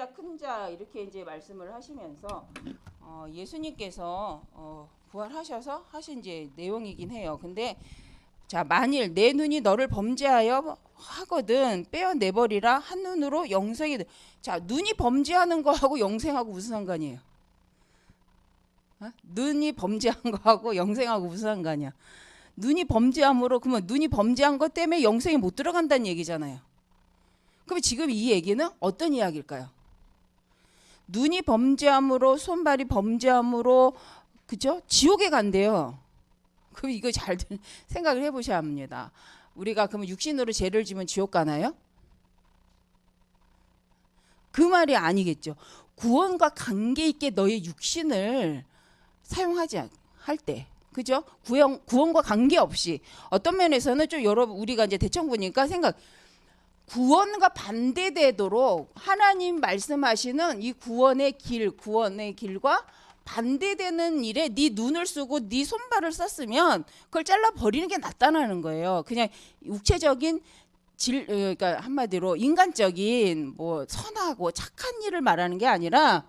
자, 큰 자 이렇게 이제 말씀을 하시면서 예수님께서 부활하셔서 하신 이제 내용이긴 해요. 근데 자, 만일 내 눈이 너를 범죄하여 하거든 빼어내버리라. 한 눈으로 영생이 자, 눈이 범죄하는 거하고 영생하고 무슨 상관이에요? 눈이 범죄한 거하고 영생하고 무슨 상관이야? 눈이 범죄함으로 그러면 눈이 범죄한 것 때문에 영생이 못 들어간다는 얘기잖아요. 그럼 지금 이 얘기는 어떤 이야기일까요? 눈이 범죄함으로 손발이 범죄함으로 그죠? 지옥에 간대요. 그럼 이거 잘 생각을 해보셔야 합니다. 우리가 그러면 육신으로 죄를 지면 지옥 가나요? 그 말이 아니겠죠. 구원과 관계 있게 너의 육신을 사용하지 할 때, 그죠? 구원과 관계 없이 어떤 면에서는 좀 여러분 우리가 이제 대충 보니까 구원과 반대되도록 하나님 말씀하시는 이 구원의 길과 반대되는 일에 네 눈을 쓰고 네 손발을 썼으면 그걸 잘라 버리는 게 낫다는 거예요. 그냥 육체적인 그러니까 한마디로 인간적인 뭐 선하고 착한 일을 말하는 게 아니라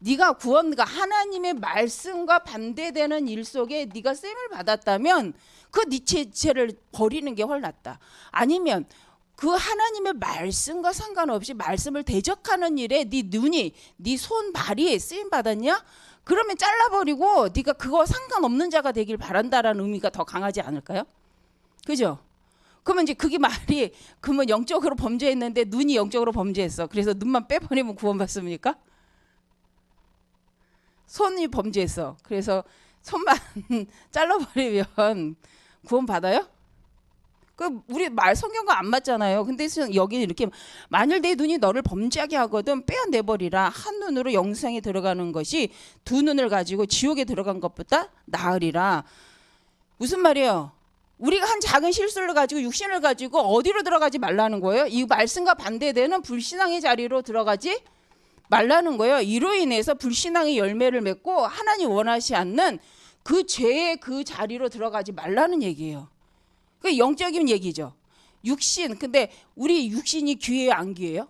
네가 구원과 하나님의 말씀과 반대되는 일 속에 네가 셈을 받았다면 그 네 죄를 버리는 게 훨 낫다. 아니면 그 하나님의 말씀과 상관없이 말씀을 대적하는 일에 네 눈이 네 손발이 쓰임 받았냐? 그러면 잘라버리고 네가 그거 상관없는 자가 되길 바란다라는 의미가 더 강하지 않을까요? 그죠? 그러면 이제 그게 말이 그러면 영적으로 범죄했는데 눈이 영적으로 범죄했어. 그래서 눈만 빼버리면 구원받습니까? 손이 범죄했어. 그래서 손만 잘라버리면 구원받아요? 그 우리 말 성경과 안 맞잖아요. 근데 여기 이렇게 만일 내 눈이 너를 범죄하게 하거든 빼어내버리라. 한 눈으로 영생에 들어가는 것이 두 눈을 가지고 지옥에 들어간 것보다 나으리라. 무슨 말이에요? 우리가 한 작은 실수를 가지고 육신을 가지고 어디로 들어가지 말라는 거예요? 이 말씀과 반대되는 불신앙의 자리로 들어가지 말라는 거예요. 이로 인해서 불신앙의 열매를 맺고 하나님 원하시 않는 그 죄의 그 자리로 들어가지 말라는 얘기예요. 그 영적인 얘기죠. 육신. 근데 우리 육신이 귀해요, 안 귀해요?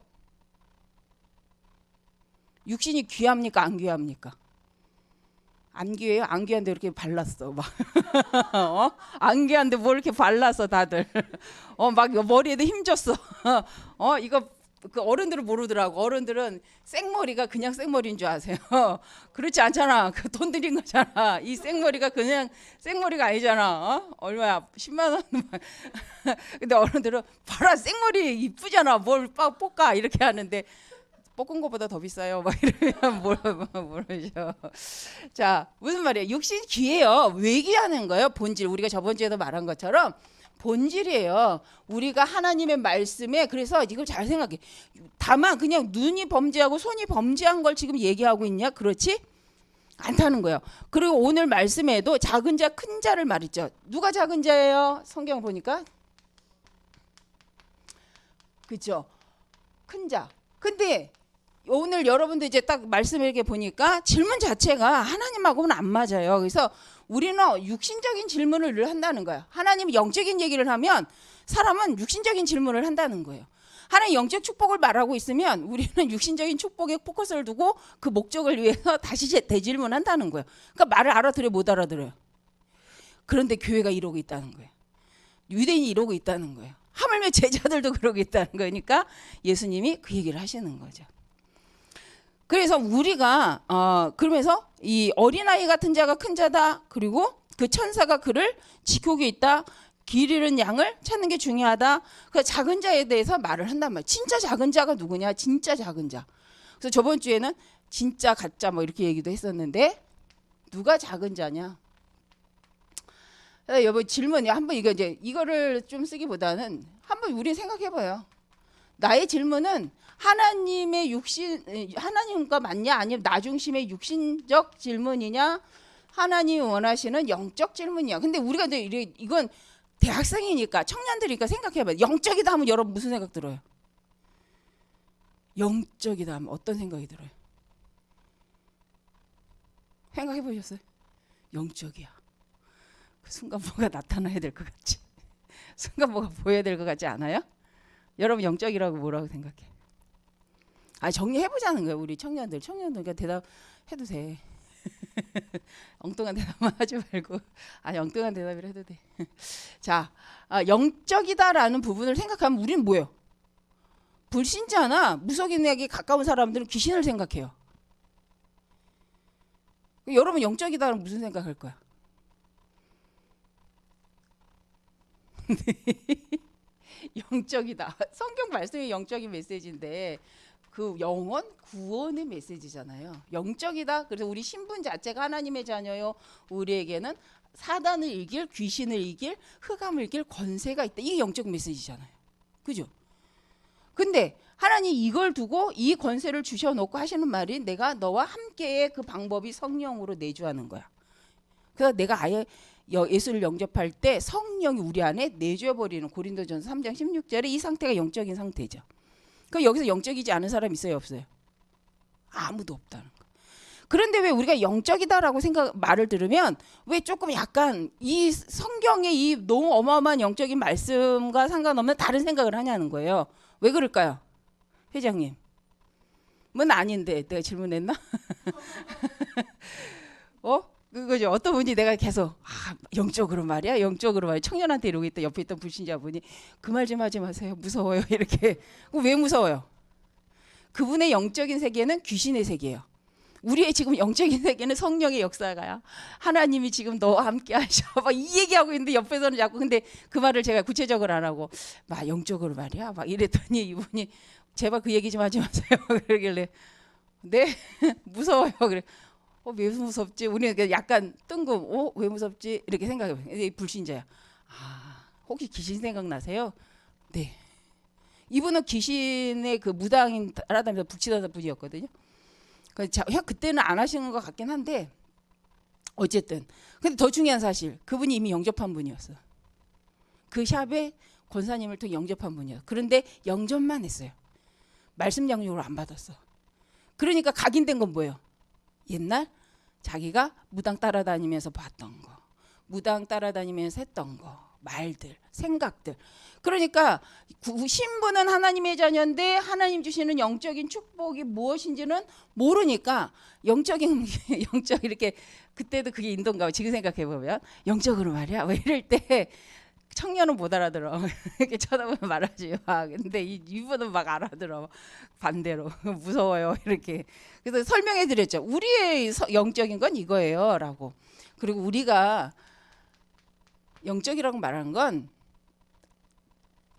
육신이 귀합니까, 안 귀합니까? 안 귀해요? 안 귀한데 이렇게 발랐어 막. 안 귀한데 뭘 이렇게 발랐어 다들. 막 머리에도 힘줬어. 이거 그 어른들은 모르더라고. 어른들은 생머리가 그냥 생머리인 줄 아세요. 그렇지 않잖아. 그 돈 들인 거잖아. 이 생머리가 그냥 생머리가 아니잖아. 얼마야? 10만 원. 근데 어른들은 봐라 생머리 이쁘잖아. 뭘 볶아 이렇게 하는데 볶은 것보다 더 비싸요. 막 이러면 모르죠. 자, 무슨 말이에요? 육신 귀해요. 왜 귀하는 거예요? 본질. 우리가 저번 주에도 말한 것처럼 본질이에요. 우리가 하나님의 말씀에 그래서 이걸 잘 생각해. 다만 그냥 눈이 범죄하고 손이 범죄한 걸 지금 얘기하고 있냐? 그렇지? 않다는 거예요. 그리고 오늘 말씀에도 작은 자, 큰 자를 말했죠. 누가 작은 자예요? 성경 보니까. 그렇죠? 큰 자. 근데 오늘 여러분들 이제 딱 말씀 이렇게 보니까 질문 자체가 하나님하고는 안 맞아요. 그래서 우리는 육신적인 질문을 늘 한다는 거야. 하나님 영적인 얘기를 하면 사람은 육신적인 질문을 한다는 거예요. 하나님 영적 축복을 말하고 있으면 우리는 육신적인 축복에 포커스를 두고 그 목적을 위해서 다시 대질문한다는 거예요. 그러니까 말을 알아들어요, 못 알아들어요. 그런데 교회가 이러고 있다는 거예요. 유대인이 이러고 있다는 거예요. 하물며 제자들도 그러고 있다는 거니까 예수님이 그 얘기를 하시는 거죠. 그래서 우리가 그러면서 이 어린아이 같은 자가 큰 자다. 그리고 그 천사가 그를 지키고 있다. 길 잃은 양을 찾는 게 중요하다. 그 작은 자에 대해서 말을 한단 말이에요. 진짜 작은 자가 누구냐? 진짜 작은 자. 그래서 저번 주에는 진짜 가짜 뭐 이렇게 얘기도 했었는데 누가 작은 자냐? 여러분 질문이 한번 이거를 좀 쓰기보다는 한번 우리 생각해봐요. 나의 질문은 하나님의 하나님과 맞냐? 아니면 나 중심의 육신적 질문이냐? 하나님이 원하시는 영적 질문이야. 근데 우리가 이제 이건 대학생이니까 청년들이니까 생각해봐요. 영적이다 하면 여러분 무슨 생각 들어요? 영적이다 하면 어떤 생각이 들어요? 생각해보셨어요? 영적이야. 그 순간 뭐가 나타나야 될 것 같지? 순간 뭐가 보여야 될 것 같지 않아요? 여러분 영적이라고 뭐라고 생각해? 아 정리해보자는 거예요. 우리 청년들 그러니까 대답해도 돼. 엉뚱한 대답만 하지 말고 엉뚱한 대답을 해도 돼. 자, 영적이다라는 부분을 생각하면 우리는 뭐예요? 불신자나 무속인에게 가까운 사람들은 귀신을 생각해요. 여러분 영적이다는 무슨 생각할 거야? 영적이다. 성경 말씀이 영적인 메시지인데 그 영원 구원의 메시지잖아요. 영적이다. 그래서 우리 신분 자체가 하나님의 자녀요. 우리에게는 사단을 이길, 귀신을 이길, 흑암을 이길 권세가 있다. 이게 영적 메시지잖아요. 그죠? 근데 하나님 이걸 두고 이 권세를 주셔놓고 하시는 말이 내가 너와 함께의 그 방법이 성령으로 내주하는 거야. 그래서 내가 아예 예수를 영접할 때 성령이 우리 안에 내줘버리는 고린도전서 3장 16절에 이 상태가 영적인 상태죠. 그럼 여기서 영적이지 않은 사람 있어요, 없어요? 아무도 없다는 거. 그런데 왜 우리가 영적이다라고 말을 들으면 왜 조금 약간 이 성경의 이 너무 어마어마한 영적인 말씀과 상관없는 다른 생각을 하냐는 거예요. 왜 그럴까요? 회장님. 뭔 아닌데 내가 질문했나? 그거죠. 어떤 분이 내가 계속 영적으로 말이야. 청년한테 이러고 있다. 옆에 있던 불신자분이 그 말 좀 하지 마세요. 무서워요. 이렇게. 왜 무서워요? 그분의 영적인 세계는 귀신의 세계예요. 우리의 지금 영적인 세계는 성령의 역사가요. 하나님이 지금 너와 함께 하셔. 막 이 얘기하고 있는데 옆에서는 자꾸 근데 그 말을 제가 구체적으로 안 하고 막 영적으로 말이야. 막 이랬더니 이분이 제발 그 얘기 좀 하지 마세요. 그러길래 네 무서워요. 그래. 왜 무섭지? 우리는 약간 뜬금. 왜 무섭지? 이렇게 생각해. 불신자야. 혹시 귀신 생각나세요? 네. 이분은 귀신의 그 무당인 따라다니면서 북치던 분이었거든요. 그때는 안 하시는 것 같긴 한데 어쨌든 근데 더 중요한 사실 그분이 이미 영접한 분이었어. 그 샵에 권사님을 통해 영접한 분이었어. 그런데 영접만 했어요. 말씀 양육을 안 받았어. 그러니까 각인된 건 뭐예요? 옛날 자기가 무당 따라다니면서 봤던 거, 무당 따라다니면서 했던 거, 말들, 생각들. 그러니까 신분은 하나님의 자녀인데 하나님 주시는 영적인 축복이 무엇인지는 모르니까 영적 이렇게 그때도 그게 인도인가 지금 생각해 보면 영적으로 말이야. 왜 이럴 때 청년은 못 알아들어. 이렇게 쳐다보면 말하지 마. 근데 이분은 막 알아들어. 반대로 무서워요. 이렇게. 그래서 설명해 드렸죠. 우리의 영적인 건 이거예요라고. 그리고 우리가 영적이라고 말하는 건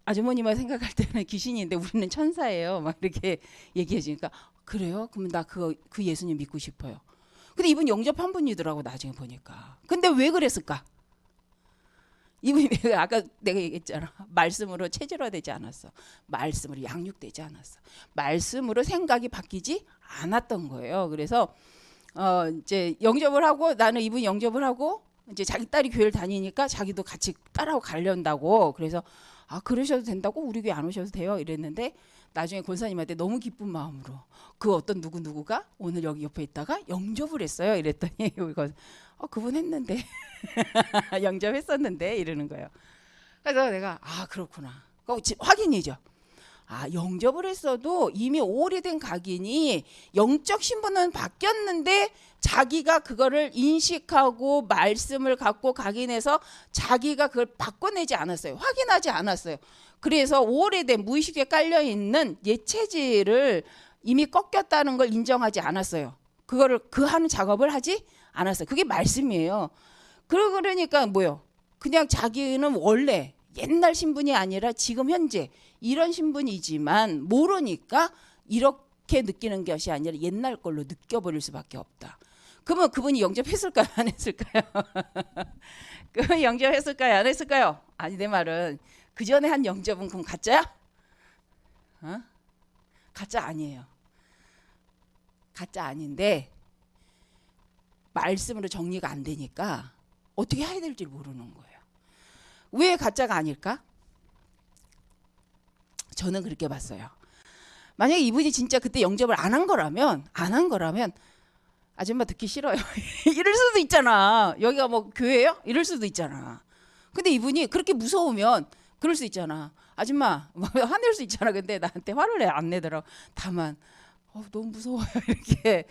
아주머니만 생각할 때는 귀신인데 우리는 천사예요. 막 이렇게 얘기해 주니까 그래요? 그러면 나 그 예수님 믿고 싶어요. 근데 이분 영접한 분이더라고 나중에 보니까. 근데 왜 그랬을까? 이분이 아까 내가 얘기했잖아. 말씀으로 체질화되지 않았어. 말씀으로 양육되지 않았어. 말씀으로 생각이 바뀌지 않았던 거예요. 그래서 이제 영접을 하고 나는 이분이 영접을 하고 이제 자기 딸이 교회를 다니니까 자기도 같이 딸하고 가려고. 그래서 그러셔도 된다고 우리 교회 안 오셔도 돼요 이랬는데 나중에 권사님한테 너무 기쁜 마음으로 그 어떤 누구누구가 오늘 여기 옆에 있다가 영접을 했어요 이랬더니 이거 그분 했는데 영접했었는데 이러는 거예요. 그래서 내가 그렇구나. 확인이죠. 영접을 했어도 이미 오래된 각인이 영적 신분은 바뀌었는데 자기가 그거를 인식하고 말씀을 갖고 각인해서 자기가 그걸 바꿔내지 않았어요. 확인하지 않았어요. 그래서 오래된 무의식에 깔려있는 옛 체질을 이미 꺾였다는 걸 인정하지 않았어요. 그거를 하는 작업을 하지 않았어요. 그게 말씀이에요. 그러니까 뭐요? 그냥 자기는 원래 옛날 신분이 아니라 지금 현재 이런 신분이지만 모르니까 이렇게 느끼는 것이 아니라 옛날 걸로 느껴버릴 수밖에 없다. 그러면 그분이 영접했을까요? 안 했을까요? 그분 영접했을까요? 안 했을까요? 아니 내 말은 그 전에 한 영접은 그럼 가짜야? 가짜 아니에요. 가짜 아닌데 말씀으로 정리가 안 되니까 어떻게 해야 될지 모르는 거예요. 왜 가짜가 아닐까? 저는 그렇게 봤어요. 만약에 이분이 진짜 그때 영접을 안 한 거라면 아줌마 듣기 싫어요. 이럴 수도 있잖아. 여기가 뭐 교회예요? 이럴 수도 있잖아. 근데 이분이 그렇게 무서우면 그럴 수 있잖아. 아줌마 화낼 수 있잖아. 근데 나한테 화를 안 내더라고. 다만 너무 무서워요. 이렇게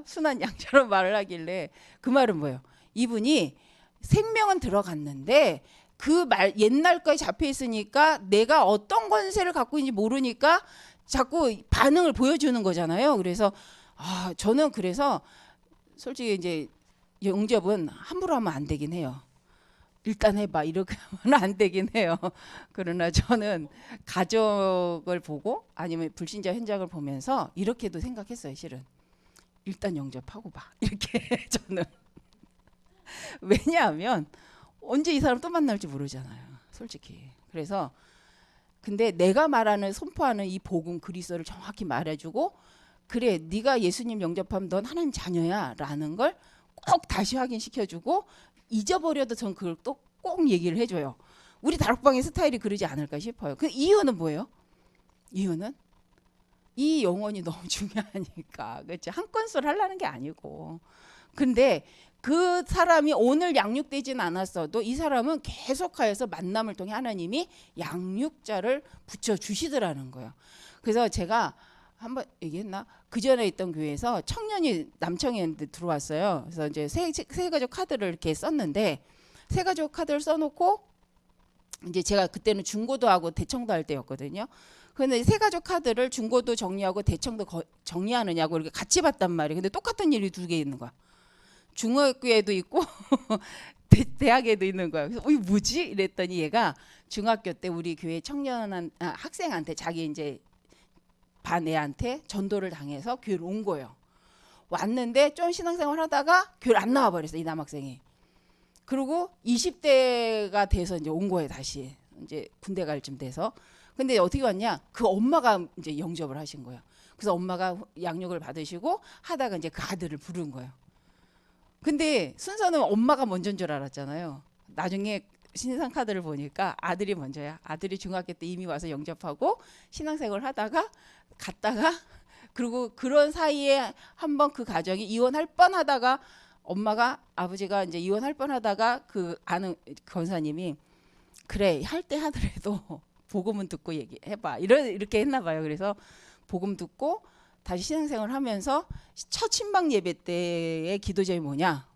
순한 양처럼 말을 하길래 그 말은 뭐예요? 이분이 생명은 들어갔는데 그 말 옛날 거에 잡혀 있으니까 내가 어떤 권세를 갖고 있는지 모르니까 자꾸 반응을 보여주는 거잖아요. 그래서 저는 그래서 솔직히 이제 영접은 함부로 하면 안 되긴 해요. 일단 해봐 이렇게 하면 안 되긴 해요. 그러나 저는 가족을 보고 아니면 불신자 현장을 보면서 이렇게도 생각했어요. 실은 일단 영접하고 봐 이렇게 저는. 왜냐하면 언제 이 사람 또 만날지 모르잖아요. 솔직히. 그래서 근데 내가 말하는 선포하는 이 복음 그리스도를 정확히 말해주고 그래 네가 예수님 영접하면 넌 하나님 자녀야 라는 걸 꼭 다시 확인시켜주고 잊어버려도 전 그걸 또 꼭 얘기를 해줘요. 우리 다락방의 스타일이 그러지 않을까 싶어요. 그 이유는 뭐예요? 이유는 이 영혼이 너무 중요하니까. 그렇죠? 한 건술 하려는 게 아니고. 근데 그 사람이 오늘 양육되진 않았어도 이 사람은 계속하여서 만남을 통해 하나님이 양육자를 붙여주시더라는 거예요. 그래서 제가 한번 얘기했나? 그 전에 있던 교회에서 청년이 남청년들 들어왔어요. 그래서 이제 새가족 카드를 이렇게 썼는데 새가족 카드를 써놓고 이제 제가 그때는 중고도 하고 대청도 할 때였거든요. 근데 새가족 카드를 중고도 정리하고 대청도 정리하느냐고 이렇게 같이 봤단 말이에요. 근데 똑같은 일이 두 개 있는 거야. 중학교에도 있고 대학에도 있는 거야. 그래서 이게 뭐지? 이랬더니 얘가 중학교 때 우리 교회 학생한테 자기 이제 반 애한테 전도를 당해서 교회를 온 거예요. 왔는데 좀 신앙생활 하다가 교회를 안 나와 버렸어. 이 남학생이. 그리고 20대가 돼서 이제 온 거예요. 다시 이제 군대 갈 쯤 돼서. 근데 어떻게 왔냐? 그 엄마가 이제 영접을 하신 거예요. 그래서 엄마가 양육을 받으시고 하다가 이제 그 아들을 부른 거예요. 근데 순서는 엄마가 먼저인 줄 알았잖아요. 나중에 신상 카드를 보니까 아들이 먼저야. 아들이 중학교 때 이미 와서 영접하고 신앙생활을 하다가 갔다가 그리고 그런 사이에 한번 그 가정이 이혼할 뻔하다가 엄마가 아버지가 이제 이혼할 뻔하다가 그 아는 권사님이 그래 할 때 하더라도 복음은 듣고 얘기해봐 이렇게 했나 봐요. 그래서 복음 듣고 다시 신앙생활 하면서 첫 신방 예배 때의 기도 제목이 뭐냐?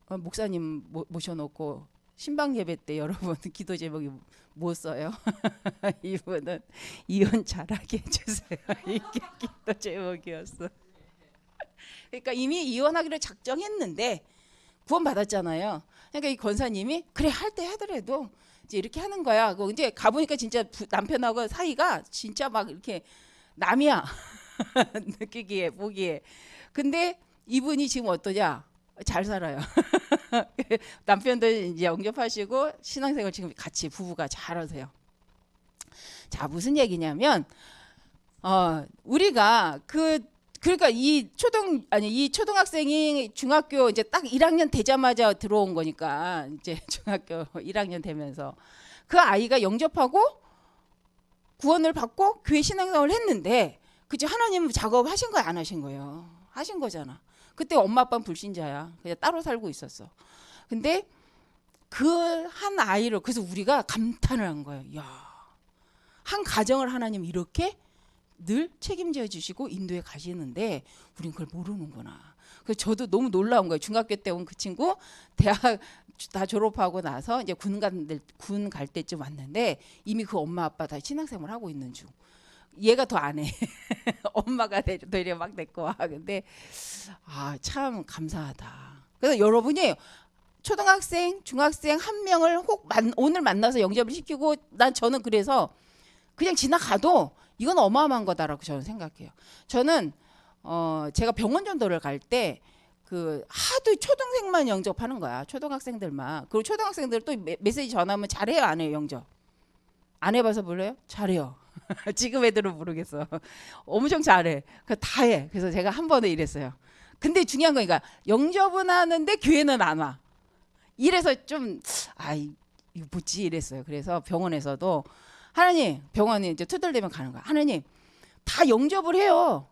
목사님 모셔놓고 신방 예배 때 여러분 기도 제목이 뭐 써요? 이분은 이혼 잘하게 해주세요. 이게 기도 제목이었어. 그러니까 이미 이혼하기로 작정했는데 구원 받았잖아요. 그러니까 이 권사님이 그래 할 때 하더라도 이제 이렇게 하는 거야. 이제 가보니까 진짜 남편하고 사이가 진짜 막 이렇게 남이야. 느끼기에 보기에. 근데 이분이 지금 어떠냐? 잘 살아요. 남편도 이제 영접하시고 신앙생활 지금 같이 부부가 잘하세요. 자, 무슨 얘기냐면 우리가 그러니까 이 초등학생이 중학교 이제 딱 1학년 되자마자 들어온 거니까 이제 중학교 1학년 되면서 그 아이가 영접하고 구원을 받고 교회 신앙생활을 했는데 그치 하나님은 작업하신 거야 안 하신 거예요? 하신 거잖아. 그때 엄마 아빠는 불신자야. 그냥 따로 살고 있었어. 근데 그 한 아이를 그래서 우리가 감탄을 한 거예요. 야, 한 가정을 하나님 이렇게 늘 책임져 주시고 인도에 가시는데 우린 그걸 모르는구나. 그래서 저도 너무 놀라운 거예요. 중학교 때 온 그 친구 대학 다 졸업하고 나서 이제 군 갈 때쯤 왔는데 이미 그 엄마 아빠 다 신앙생활 하고 있는 중. 얘가 더 안 해. 엄마가 되려 막 데리고 와. 근데 참 감사하다. 그래서 여러분이 초등학생, 중학생 한 명을 오늘 만나서 영접을 시키고 저는 그래서 그냥 지나가도 이건 어마어마한 거다라고 저는 생각해요. 저는 제가 병원 전도를 갈 때 그 하도 초등생만 영접하는 거야. 초등학생들만. 그리고 초등학생들 또 메시지 전하면 잘해요, 안 해요, 영접? 안 해봐서 몰라요? 잘해요. 지금 애들은 모르겠어. 엄청 잘해. 다 해. 그래서 제가 한 번에 이랬어요. 근데 중요한 거니까 영접은 하는데 교회는 안 와. 이래서 좀 이거 뭐지 이랬어요. 그래서 병원에서도 하나님 병원에 이제 투덜대면 가는 거야. 하나님 다 영접을 해요.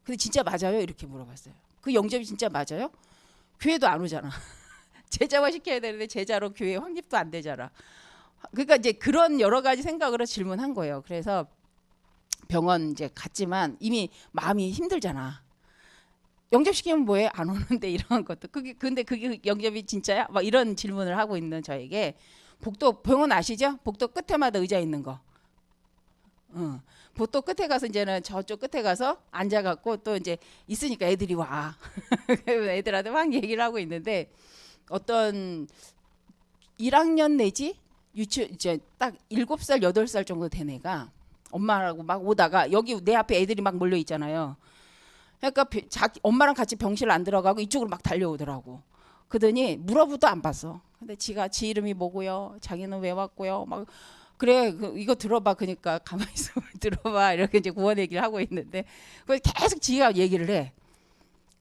근데 진짜 맞아요? 이렇게 물어봤어요. 그 영접이 진짜 맞아요? 교회도 안 오잖아. 제자화 시켜야 되는데 제자로 교회 확립도 안 되잖아. 그러니까 이제 그런 여러 가지 생각으로 질문한 거예요. 그래서 병원 이제 갔지만 이미 마음이 힘들잖아. 영접시키면 뭐해? 안 오는데 이런 것도. 근데 그게 영접이 진짜야? 막 이런 질문을 하고 있는 저에게 복도 병원 아시죠? 복도 끝에마다 의자 있는 거. 복도 끝에 가서 이제는 저쪽 끝에 가서 앉아갖고 또 이제 있으니까 애들이 와. 애들한테 막 얘기를 하고 있는데 어떤 1학년 내지 이제 딱 7살 8살 정도 된 애가 엄마라고 막 오다가 여기 내 앞에 애들이 막 몰려 있잖아요. 그러니까 자기 엄마랑 같이 병실 안 들어가고 이쪽으로 막 달려오더라고. 그러더니 물어보도 안 봤어. 근데 지 이름이 뭐고요? 자기는 왜 왔고요? 막 그래 이거 들어봐. 그러니까 가만히 있어 들어봐. 이렇게 이제 구원 얘기를 하고 있는데 그래서 계속 지가 얘기를 해.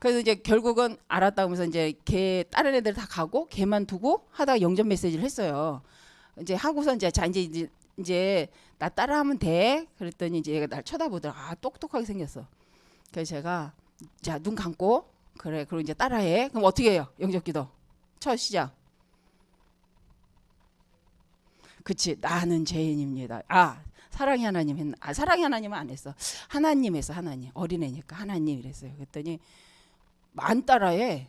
그래서 이제 결국은 알았다 하면서 이제 걔 다른 애들 다 가고 걔만 두고 하다가 영접 메시지를 했어요. 이제 하고서 이제 자 이제 나 따라하면 돼. 그랬더니 이제 얘가 날 쳐다보더라. 아 똑똑하게 생겼어. 그래서 제가 자 눈 감고 그래 그리고 이제 따라해. 그럼 어떻게 해요? 영접기도 첫 시작. 그치 나는 죄인입니다. 아 사랑의 하나님 했나? 아 사랑의 하나님은 안 했어. 하나님 했어. 하나님 어린애니까 하나님 이랬어요. 그랬더니 안 따라해.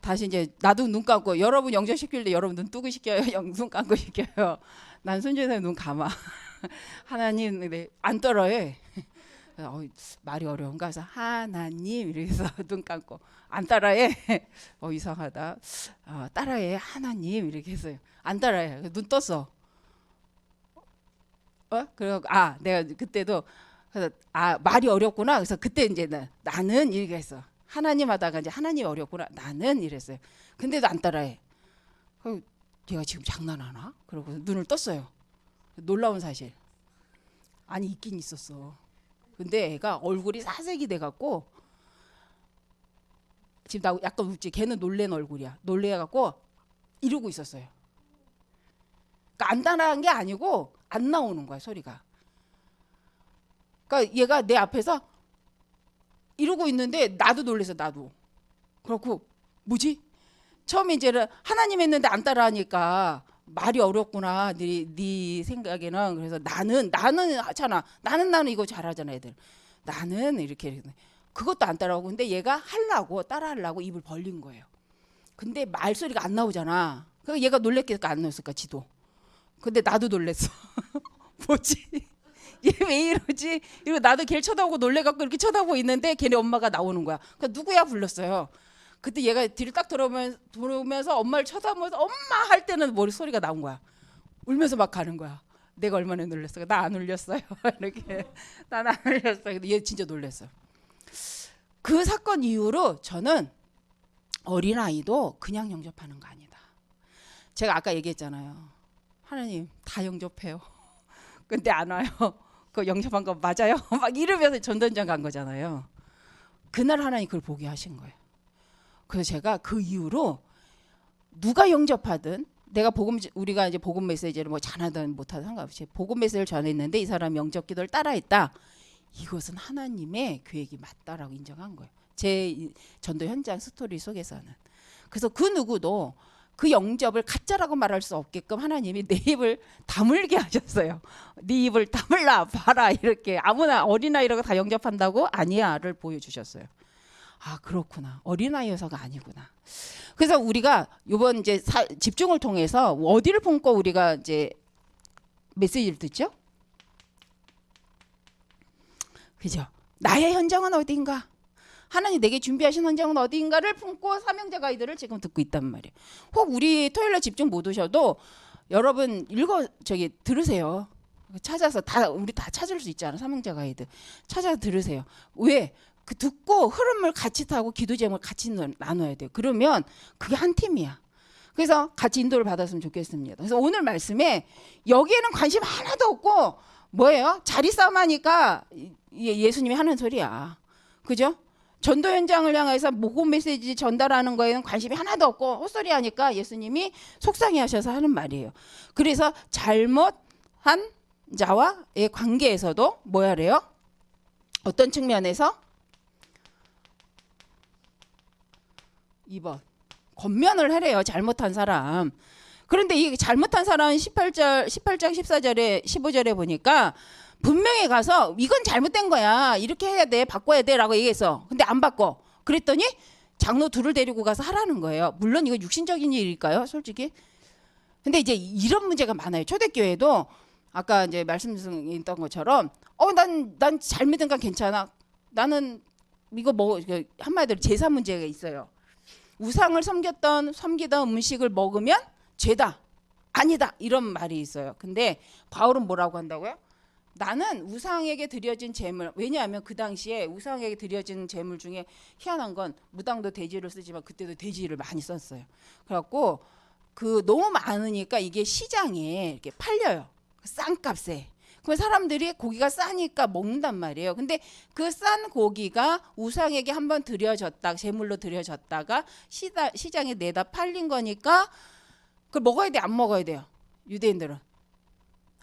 다시 이제 나도 눈 감고 여러분 영접 시킬 때 여러분 눈 뜨고 시켜요. 눈 감고 시켜요. 난 손주에서 눈 감아. 하나님 네, 안 따라해. 말이 어려운가 해서 하나님 이래서 눈 감고 안 따라해. 이상하다. 따라해 하나님 이렇게 했어요. 안 따라해. 눈 떴어. 그리고 내가 그때도 그래서 말이 어렵구나. 그래서 그때 이제 나는 이렇게 했어. 하나님 하다가 이제 하나님 어렵구나. 나는 이랬어요. 근데도 안 따라해. 얘가 지금 장난하나? 그러고 눈을 떴어요. 놀라운 사실. 아니 있긴 있었어. 근데 애가 얼굴이 사색이 돼갖고 지금 나 약간 웃지. 걔는 놀란 얼굴이야. 놀래갖고 이러고 있었어요. 그러니까 안 따라한 게 아니고 안 나오는 거야 소리가. 그러니까 얘가 내 앞에서 이러고 있는데 나도 놀래서 나도. 그렇고 뭐지? 처음에 이제는 하나님 했는데 안 따라하니까 말이 어렵구나. 네 생각에는. 그래서 나는 하잖아. 나는 이거 잘하잖아 애들. 나는 이렇게 그것도 안 따라하고 근데 얘가 따라하려고 입을 벌린 거예요. 근데 말소리가 안 나오잖아. 그러니까 얘가 놀랬겠까 안 나왔을까 지도. 근데 나도 놀랬어. 뭐지? 얘 왜 이러지? 이러고 나도 걔를 쳐다보고 놀래갖고 이렇게 쳐다보고 있는데 걔네 엄마가 나오는 거야. 그러니까 누구야 불렀어요. 그때 얘가 뒤를 딱 돌아오면서 엄마를 쳐다보면서 엄마 할 때는 머리 소리가 나온 거야. 울면서 막 가는 거야. 내가 얼마나 놀랐어. 나 안 울렸어요. 이렇게 난 안 울렸어. 근데 얘 진짜 놀랐어. 그 사건 이후로 저는 어린아이도 그냥 영접하는 거 아니다. 제가 아까 얘기했잖아요. 하나님 다 영접해요. 근데 안 와요. 그 영접한 거 맞아요? 막 이러면서 전도현장 간 거잖아요. 그날 하나님 그걸 보게 하신 거예요. 그래서 제가 그 이후로 누가 영접하든 내가 우리가 이제 복음 메시지를 뭐 잘하든 못하든 상관없이 복음 메시지를 전했는데 이 사람 영접 기도를 따라했다. 이것은 하나님의 계획이 맞다라고 인정한 거예요. 제 전도 현장 스토리 속에서는. 그래서 그 누구도 그 영접을 가짜라고 말할 수 없게끔 하나님이 내 입을 다물게 하셨어요. 네 입을 다물라 봐라 이렇게. 아무나 어린아이라고 다 영접한다고? 아니야를 보여주셨어요. 아 그렇구나. 어린아이여서가 아니구나. 그래서 우리가 이번 이제 집중을 통해서 어디를 품고 우리가 이제 메시지를 듣죠? 그죠? 나의 현장은 어디인가? 하나님 내게 준비하신 현장은 어디인가를 품고 사명자 가이드를 지금 듣고 있단 말이에요. 혹 우리 토요일날 집중 못 오셔도 여러분 들으세요. 찾아서 우리 다 찾을 수 있잖아. 사명자 가이드 찾아서 들으세요. 왜? 그 듣고 흐름을 같이 타고 기도 제목을 같이 나눠야 돼요. 그러면 그게 한 팀이야. 그래서 같이 인도를 받았으면 좋겠습니다. 그래서 오늘 말씀에 여기에는 관심 하나도 없고 뭐예요? 자리 싸움 하니까 예수님이 하는 소리야. 그죠? 전도 현장을 향해서 복음 메시지 전달하는 거에는 관심이 하나도 없고 헛소리 하니까 예수님이 속상해 하셔서 하는 말이에요. 그래서 잘못한 자와의 관계에서도 뭐야래요? 어떤 측면에서? 2번 권면을 하래요. 잘못한 사람. 그런데 이 잘못한 사람은 18장 14절에 15절에 보니까 분명히 가서 이건 잘못된 거야. 이렇게 해야 돼. 바꿔야 돼라고 얘기했어. 근데 안 바꿔. 그랬더니 장로 둘을 데리고 가서 하라는 거예요. 물론 이거 육신적인 일일까요? 솔직히. 근데 이제 이런 문제가 많아요. 초대교회도 아까 이제 말씀드렸던 것처럼 난 잘못된 건 괜찮아. 나는 이거 뭐 한마디로 제사 문제가 있어요. 우상을 섬기던 음식을 먹으면 죄다. 아니다. 이런 말이 있어요. 근데 바울은 뭐라고 한다고요? 나는 우상에게 드려진 제물, 왜냐하면 그 당시에 우상에게 드려진 제물 중에 희한한 건 무당도 돼지를 쓰지만 그때도 돼지를 많이 썼어요. 그래갖고 그 너무 많으니까 이게 시장에 이렇게 팔려요. 싼 값에. 그럼 사람들이 고기가 싸니까 먹는단 말이에요. 근데 그 싼 고기가 우상에게 한번 드려졌다, 제물로 드려졌다가 시장에 내다 팔린 거니까 그걸 먹어야 돼, 안 먹어야 돼요? 유대인들은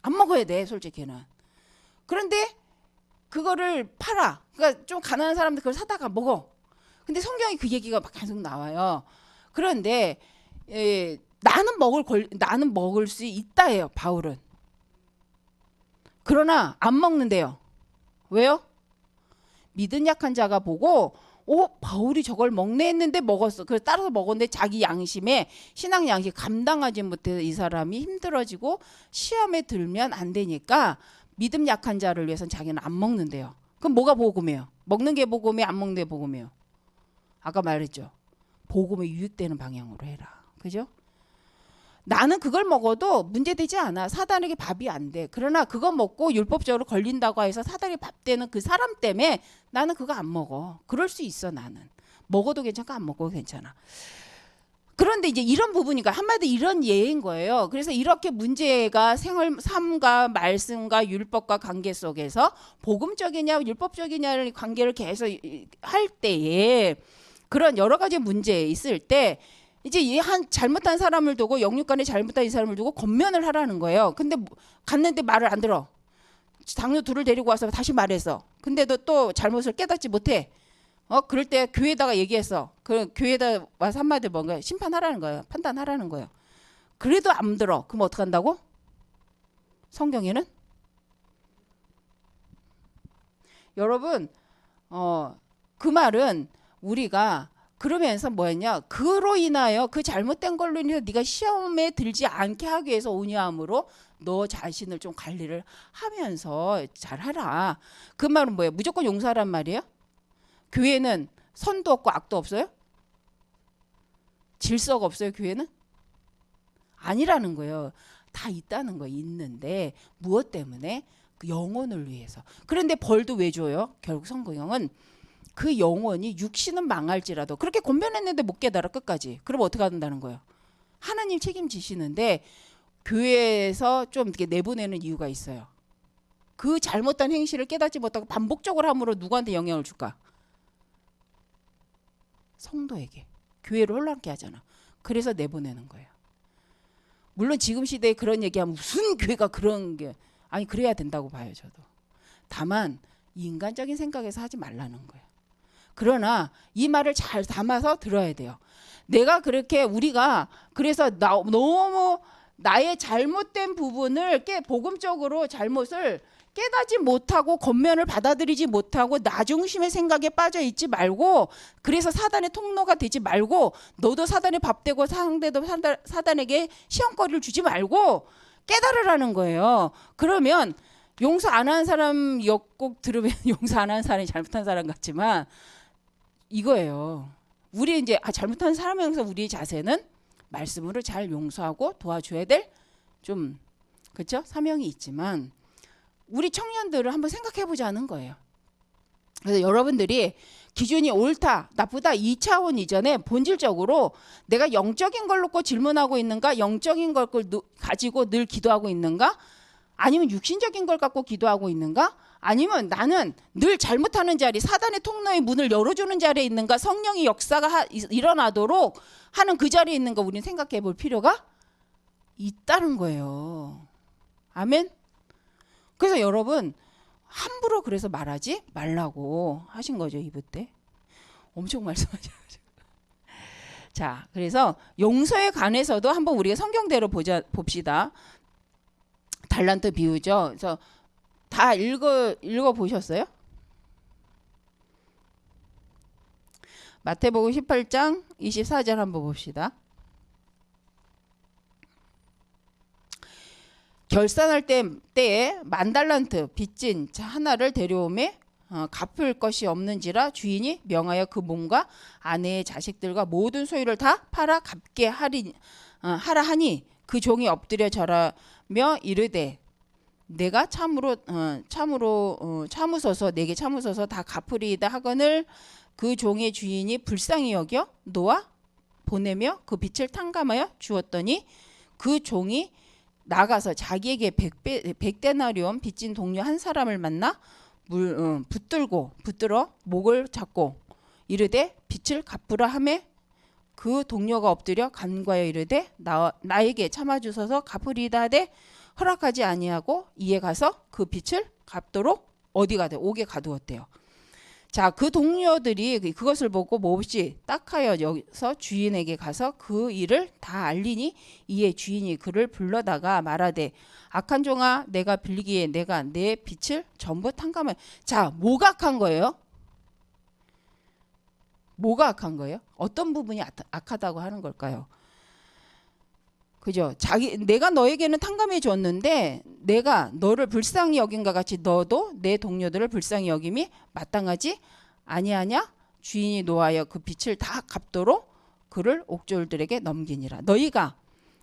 안 먹어야 돼, 솔직히는. 그런데 그거를 팔아. 그러니까 좀 가난한 사람들 그걸 사다가 먹어. 근데 성경에 그 얘기가 막 계속 나와요. 그런데 나는 먹을 수 있다예요, 바울은. 그러나 안 먹는데요. 왜요? 믿음 약한 자가 보고 바울이 저걸 먹네 했는데 먹었어. 그래서 따라서 먹었는데 자기 양심에 신앙 양심 감당하지 못해서 이 사람이 힘들어지고 시험에 들면 안 되니까 믿음 약한 자를 위해서는 자기는 안 먹는데요. 그럼 뭐가 복음이에요? 먹는 게 복음이에요? 안 먹는 게 복음이에요? 아까 말했죠. 복음에 유익되는 방향으로 해라. 그죠? 나는 그걸 먹어도 문제되지 않아. 사단에게 밥이 안 돼. 그러나 그거 먹고 율법적으로 걸린다고 해서 사단이 밥 되는 그 사람 때문에 나는 그거 안 먹어. 그럴 수 있어. 나는. 먹어도 괜찮고 안 먹어도 괜찮아. 그런데 이제 이런 부분이니까 한마디 이런 예인 거예요. 그래서 이렇게 문제가 삶과 말씀과 율법과 관계 속에서 복음적이냐 율법적이냐를 관계를 계속 할 때에 그런 여러 가지 문제 있을 때 이제 이 잘못한 사람을 두고 영육간에 잘못한 이 사람을 두고 권면을 하라는 거예요. 근데 갔는데 말을 안 들어. 장로 둘을 데리고 와서 다시 말했어. 근데도 또 잘못을 깨닫지 못해. 그럴 때 교회에다가 얘기했어. 그 교회에다 와서 한마디 뭔가 심판하라는 거예요. 판단하라는 거예요. 그래도 안 들어. 그럼 어떡한다고? 성경에는 여러분 그 말은 우리가 그러면서 뭐였냐? 그로 인하여 그 잘못된 걸로 인해서 네가 시험에 들지 않게 하기 위해서 온유함으로 너 자신을 좀 관리를 하면서 잘하라. 그 말은 뭐예요? 무조건 용서하란 말이에요? 교회는 선도 없고 악도 없어요? 질서가 없어요, 교회는? 아니라는 거예요. 다 있다는 거 있는데 무엇 때문에? 그 영혼을 위해서. 그런데 벌도 왜 줘요? 결국 성경은 그 영혼이 육신은 망할지라도 그렇게 권면했는데 못 깨달아 끝까지. 그럼 어떻게 한다는 거예요? 하나님 책임지시는데 교회에서 좀 이렇게 내보내는 이유가 있어요. 그 잘못한 행실을 깨닫지 못하고 반복적으로 함으로 누구한테 영향을 줄까? 성도에게. 교회를 혼란케 하잖아. 그래서 내보내는 거예요. 물론 지금 시대에 그런 얘기하면 무슨 교회가 그런 게 아니 그래야 된다고 봐요. 저도. 다만 인간적인 생각에서 하지 말라는 거예요. 그러나 이 말을 잘 담아서 들어야 돼요. 내가 그렇게 우리가 그래서 너무 나의 잘못된 부분을 복음적으로 잘못을 깨닫지 못하고 권면을 받아들이지 못하고 나 중심의 생각에 빠져 있지 말고 그래서 사단의 통로가 되지 말고 너도 사단의 밥 되고 상대도 사단에게 시험거리를 주지 말고 깨달으라는 거예요. 그러면 용서 안 하는 사람 꼭 들으면 용서 안 하는 사람이 잘못한 사람 같지만 이거예요. 우리 이제 잘못한 사람에서 우리의 자세는 말씀으로 잘 용서하고 도와줘야 될 좀 그렇죠? 사명이 있지만 우리 청년들을 한번 생각해 보자는 거예요. 그래서 여러분들이 기준이 옳다, 나쁘다 2차원 이전에 본질적으로 내가 영적인 걸 놓고 질문하고 있는가, 영적인 걸 가지고 늘 기도하고 있는가, 아니면 육신적인 걸 갖고 기도하고 있는가, 아니면 나는 늘 잘못하는 자리, 사단의 통로의 문을 열어주는 자리에 있는가, 성령의 역사가 일어나도록 하는 그 자리에 있는가 우리는 생각해 볼 필요가 있다는 거예요. 아멘? 그래서 여러분 함부로 그래서 말하지 말라고 하신 거죠. 이브 때 엄청 말씀하셔. 자, 그래서 용서에 관해서도 한번 우리가 성경대로 봅시다. 달란트 비유죠. 그래서 다 읽어 보셨어요? 마태복음 18장 24절 한번 봅시다. 결산할 때에 10,000달란트 빚진 자 하나를 데려오매 갚을 것이 없는지라 주인이 명하여 그 몸과 아내의 자식들과 모든 소유를 다 팔아 갚게 하라 하니 그 종이 엎드려 절하며 이르되 내가 참으소서 내게 참으소서 다 갚으리이다 하거늘 그 종의 주인이 불쌍히 여겨 놓아 보내며 그 빚을 탕감하여 주었더니 그 종이 나가서 자기에게 100데나리온 빚진 동료 한 사람을 만나 붙들어 목을 잡고 이르되 빚을 갚으라 하매 그 동료가 엎드려 간과하여 이르되 나에게 참아주소서 갚으리이다 하되 허락하지 아니하고 이에 가서 그 빚을 갚도록 어디 가되 옥에 가두었대요. 자, 그 동료들이 그것을 보고 몹시 딱하여 여기서 주인에게 가서 그 일을 다 알리니 이에 주인이 그를 불러다가 말하되 악한 종아 내가 빌기에 내가 내 빚을 전부 탕감해. 자, 뭐가 악한 거예요? 뭐가 악한 거예요? 어떤 부분이 악하다고 하는 걸까요? 그죠? 내가 너에게는 탕감해 줬는데 내가 너를 불쌍히 여긴과 같이 너도 내 동료들을 불쌍히 여김이 마땅하지 아니하냐? 주인이 노하여 그 빚을 다 갚도록 그를 옥졸들에게 넘기니라. 너희가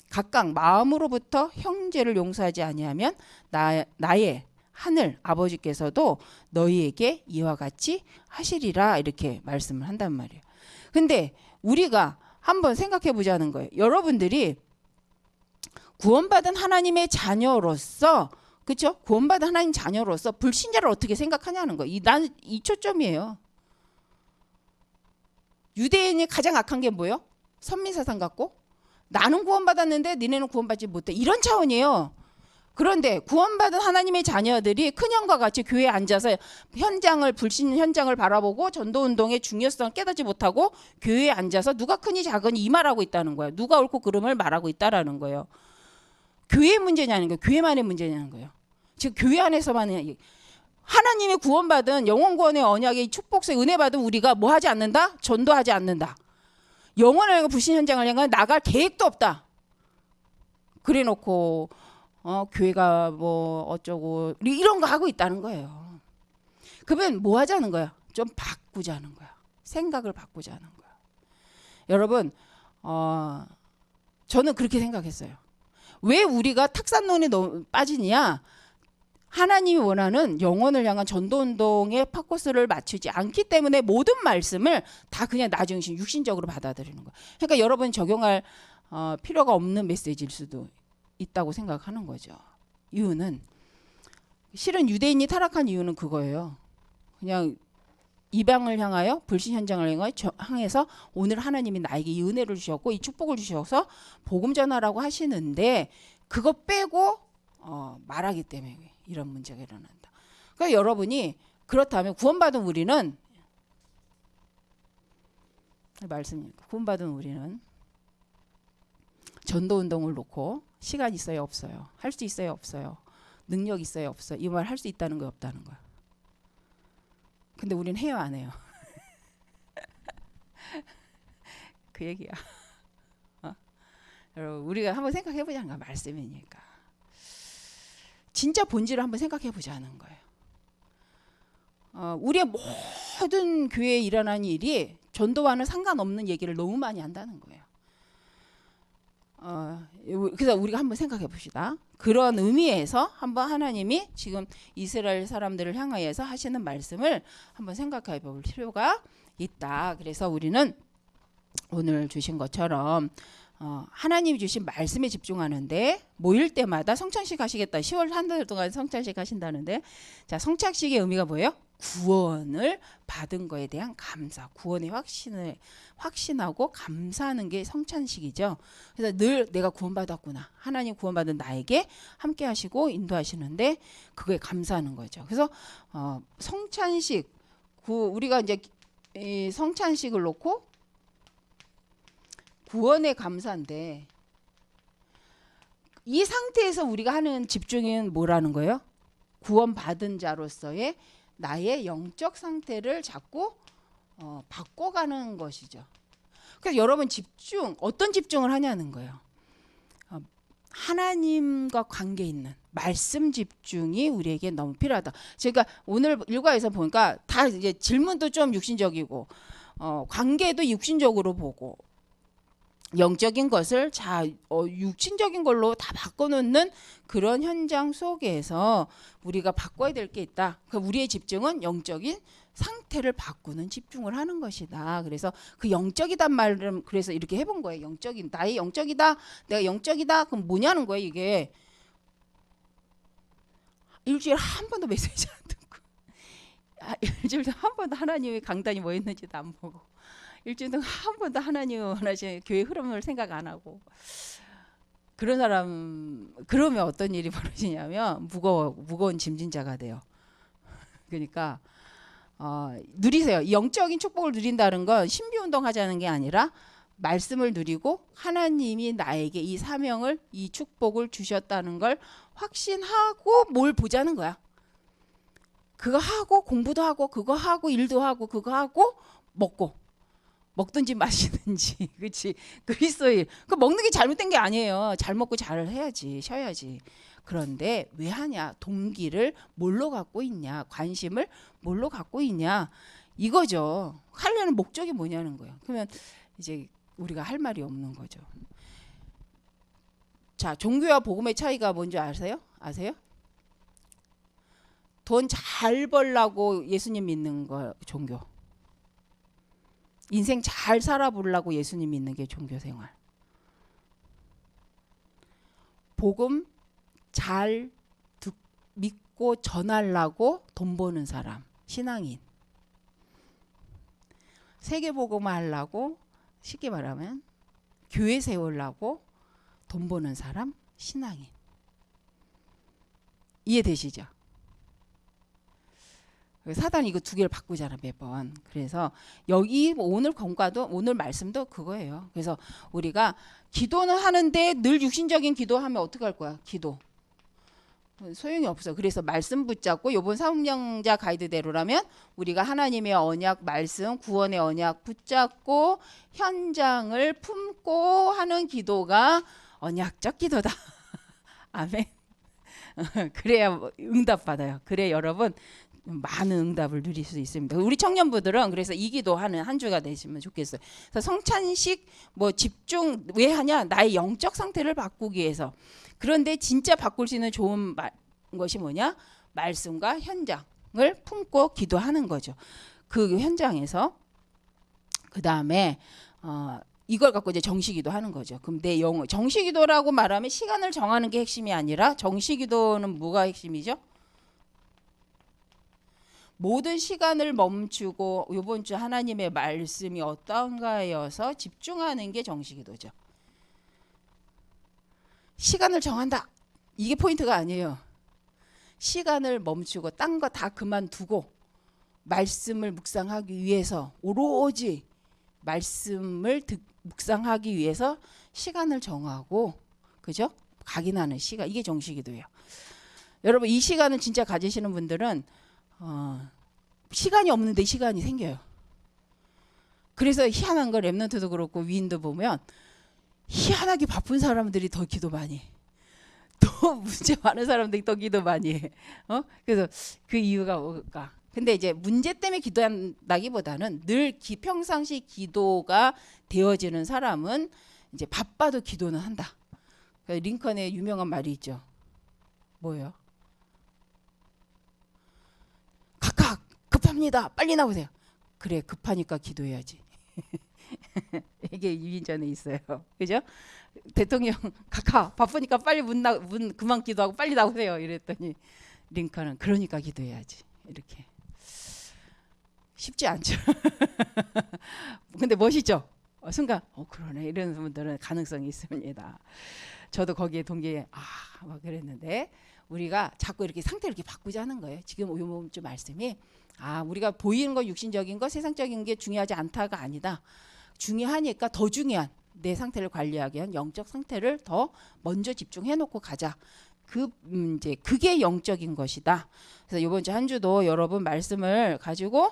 각각 마음으로부터 형제를 용서하지 아니하면 나의 하늘 아버지께서도 너희에게 이와 같이 하시리라 이렇게 말씀을 한단 말이에요. 근데 우리가 한번 생각해 보자는 거예요. 여러분들이 구원받은 하나님의 자녀로서 그렇죠? 구원받은 하나님 자녀로서 불신자를 어떻게 생각하냐는 거예요. 나는 이 초점이에요. 유대인이 가장 악한 게 뭐예요? 선민사상 같고 나는 구원받았는데 니네는 구원받지 못해. 이런 차원이에요. 그런데 구원받은 하나님의 자녀들이 큰형과 같이 교회에 앉아서 불신 현장을 바라보고 전도운동의 중요성을 깨닫지 못하고 교회에 앉아서 누가 크니 작으니 이 말하고 있다는 거예요. 누가 옳고 그름을 말하고 있다라는 거예요. 교회의 문제냐는 거예요. 교회만의 문제냐는 거예요. 지금 교회 안에서만 하나님의 구원받은 영원구원의 언약의 축복의 은혜 받은 우리가 뭐 하지 않는다? 전도하지 않는다. 영원을 향해 불신 현장을 향해 나갈 계획도 없다. 그래놓고 교회가 뭐 어쩌고 이런 거 하고 있다는 거예요. 그러면 뭐 하자는 거야? 좀 바꾸자는 거야. 생각을 바꾸자는 거야. 여러분 저는 그렇게 생각했어요. 왜 우리가 탁산론에 빠지냐? 하나님이 원하는 영혼을 향한 전도운동의 포커스를 맞추지 않기 때문에 모든 말씀을 다 그냥 나중심 육신적으로 받아들이는 거예요. 그러니까 여러분 적용할 필요가 없는 메시지일 수도 있다고 생각하는 거죠. 이유는 실은 유대인이 타락한 이유는 그거예요. 그냥 이방을 향하여 불신 현장을 향해서 오늘 하나님이 나에게 이 은혜를 주셨고 이 축복을 주셔서 복음 전하라고 하시는데 그거 빼고 말하기 때문에 이런 문제가 일어난다. 그러니까 여러분이 그렇다면 구원받은 우리는 구원받은 우리는 전도운동을 놓고 시간 있어요 없어요? 할 수 있어요 없어요? 능력 있어요 없어요? 이 말 할 수 있다는 거 없다는 거야. 근데 우리는 해요 안 해요? 그 얘기야. 여러분 우리가 한번 생각해 보자는 거야. 말씀이니까. 진짜 본질을 한번 생각해 보자는 거예요. 우리의 모든 교회에 일어나는 일이 전도와는 상관없는 얘기를 너무 많이 한다는 거예요. 그래서 우리가 한번 생각해 봅시다. 그런 의미에서 한번 하나님이 지금 이스라엘 사람들을 향하여서 하시는 말씀을 한번 생각해 볼 필요가 있다. 그래서 우리는 오늘 주신 것처럼 하나님이 주신 말씀에 집중하는데 모일 때마다 성찬식 하시겠다. 10월 한 달 동안 성찬식 하신다는데 자 성찬식의 의미가 뭐예요? 구원을 받은 거에 대한 감사, 구원의 확신하고 감사하는 게 성찬식이죠. 그래서 늘 내가 구원받았구나. 하나님 구원받은 나에게 함께 하시고 인도하시는데 그거에 감사하는 거죠. 그래서 성찬식, 우리가 이제 이 성찬식을 놓고 구원의 감사인데 이 상태에서 우리가 하는 집중은 뭐라는 거예요? 구원받은 자로서의 나의 영적 상태를 자꾸 바꿔가는 것이죠. 그래서 여러분 어떤 집중을 하냐는 거예요. 하나님과 관계 있는 말씀 집중이 우리에게 너무 필요하다. 제가 오늘 일과에서 보니까 다 이제 질문도 좀 육신적이고 관계도 육신적으로 보고 영적인 것을 육신적인 걸로 다 바꿔놓는 그런 현장 속에서 우리가 바꿔야 될 게 있다. 그러니까 우리의 집중은 영적인 상태를 바꾸는 집중을 하는 것이다. 그래서 그 영적이단 말은 그래서 이렇게 해본 거예요. 영적인 나의 영적이다. 내가 영적이다. 그럼 뭐냐는 거예요. 이게 일주일에 한 번도 메시지 안 듣고 일주일에 한 번도 하나님의 강단이 뭐 있는지도 안 보고 일주일 동안 한 번도 하나님 원하시는 교회 흐름을 생각 안 하고 그런 사람 그러면 어떤 일이 벌어지냐면 무거운 짐진 자가 돼요. 그러니까 누리세요. 영적인 축복을 누린다는 건 신비운동 하자는 게 아니라 말씀을 누리고 하나님이 나에게 이 사명을 이 축복을 주셨다는 걸 확신하고 뭘 보자는 거야. 그거 하고 공부도 하고 그거 하고 일도 하고 그거 하고 먹든지 마시든지 그렇지 그리스도인 그 먹는 게 잘못된 게 아니에요. 잘 먹고 잘 해야지 쉬어야지. 그런데 왜 하냐 동기를 뭘로 갖고 있냐 관심을 뭘로 갖고 있냐 이거죠. 하려는 목적이 뭐냐는 거예요. 그러면 이제 우리가 할 말이 없는 거죠. 자 종교와 복음의 차이가 뭔지 아세요? 돈 잘 벌라고 예수님 믿는 거 종교. 인생 잘 살아보려고 예수님 믿는 게 종교생활. 복음 잘 믿고 전하려고 돈 버는 사람 신앙인. 세계복음 하려고 쉽게 말하면 교회 세우려고 돈 버는 사람 신앙인. 이해되시죠? 사단이 이거 두 개를 바꾸잖아 매번. 그래서 여기 오늘 공과도 오늘 말씀도 그거예요. 그래서 우리가 기도는 하는데 늘 육신적인 기도하면 어떻게 할 거야? 기도 소용이 없어. 그래서 말씀 붙잡고 요번 사명자 가이드대로라면 우리가 하나님의 언약 말씀 구원의 언약 붙잡고 현장을 품고 하는 기도가 언약적 기도다. 아멘. 그래야 응답 받아요. 그래 여러분 많은 응답을 누릴 수 있습니다. 우리 청년부들은 그래서 이 기도하는 한 주가 되시면 좋겠어요. 그래서 성찬식 집중 왜 하냐? 나의 영적 상태를 바꾸기 위해서. 그런데 진짜 바꿀 수 있는 좋은 것이 뭐냐? 말씀과 현장을 품고 기도하는 거죠. 그 현장에서 그 다음에 이걸 갖고 이제 정시기도 하는 거죠. 그럼 내 영혼 정시기도라고 말하면 시간을 정하는 게 핵심이 아니라 정시기도는 뭐가 핵심이죠? 모든 시간을 멈추고 이번 주 하나님의 말씀이 어떤가여서 집중하는 게 정시기도죠. 시간을 정한다. 이게 포인트가 아니에요. 시간을 멈추고 딴 거 다 그만두고 말씀을 묵상하기 위해서 오로지 말씀을 묵상하기 위해서 시간을 정하고 그죠? 각인하는 시간 이게 정시기도예요. 여러분 이 시간을 진짜 가지시는 분들은 시간이 없는데 시간이 생겨요. 그래서 희한한 거 랩넌트도 그렇고 위인도 보면 희한하게 바쁜 사람들이 더 기도 많이 해. 더 문제 많은 사람들이 더 기도 많이 해. 그래서 그 이유가 뭘까? 근데 이제 문제 때문에 기도한다기보다는 늘 평상시 기도가 되어지는 사람은 이제 바빠도 기도는 한다. 링컨의 유명한 말이 있죠. 뭐예요? 각각 급합니다. 빨리 나오세요. 그래 급하니까 기도해야지. 이게 유인전에 있어요. 그죠? 대통령 각하 바쁘니까 빨리 문 그만 기도하고 빨리 나오세요. 이랬더니 링컨은 그러니까 기도해야지. 이렇게 쉽지 않죠. 근데 멋있죠. 순간 그러네 이런 분들은 가능성이 있습니다. 저도 거기에 동기에 막 그랬는데 우리가 자꾸 이렇게 상태를 이렇게 바꾸자는 거예요. 지금 이번 주 말씀이 우리가 보이는 거 육신적인 거 세상적인 게 중요하지 않다가 아니다. 중요하니까 더 중요한 내 상태를 관리하기 위한 영적 상태를 더 먼저 집중해 놓고 가자. 이제 그게 영적인 것이다. 그래서 이번 주 한 주도 여러분 말씀을 가지고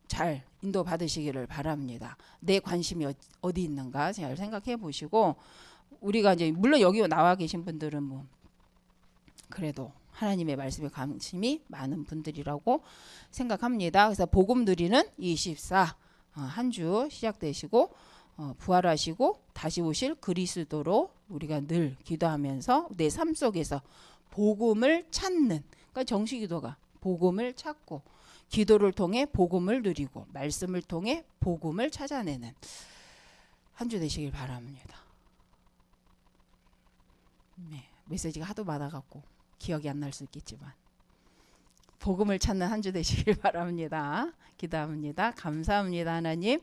잘 인도 받으시기를 바랍니다. 내 관심이 어디 있는가 잘 생각해 보시고, 우리가 이제 물론 여기 나와 계신 분들은 뭐 그래도 하나님의 말씀에 관심이 많은 분들이라고 생각합니다. 그래서 복음 누리는 24 한 주 시작되시고 부활하시고 다시 오실 그리스도로 우리가 늘 기도하면서 내 삶 속에서 복음을 찾는, 그러니까 정시기도가 복음을 찾고 기도를 통해 복음을 누리고 말씀을 통해 복음을 찾아내는 한 주 되시길 바랍니다. 네, 메시지가 하도 많아갖고 기억이 안 날 수 있겠지만 복음을 찾는 한 주 되시길 바랍니다. 기도합니다. 감사합니다. 하나님,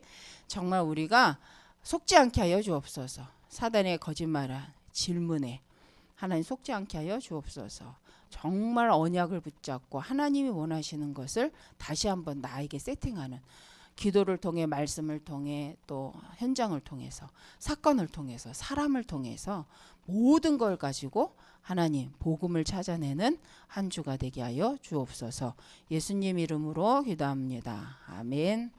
정말 우리가 속지 않게 하여 주옵소서. 사단의 거짓말한 질문에 하나님 속지 않게 하여 주옵소서. 정말 언약을 붙잡고 하나님이 원하시는 것을 다시 한번 나에게 세팅하는, 기도를 통해 말씀을 통해 또 현장을 통해서 사건을 통해서 사람을 통해서 모든 걸 가지고 하나님 복음을 찾아내는 한 주가 되게 하여 주옵소서. 예수님 이름으로 기도합니다. 아멘.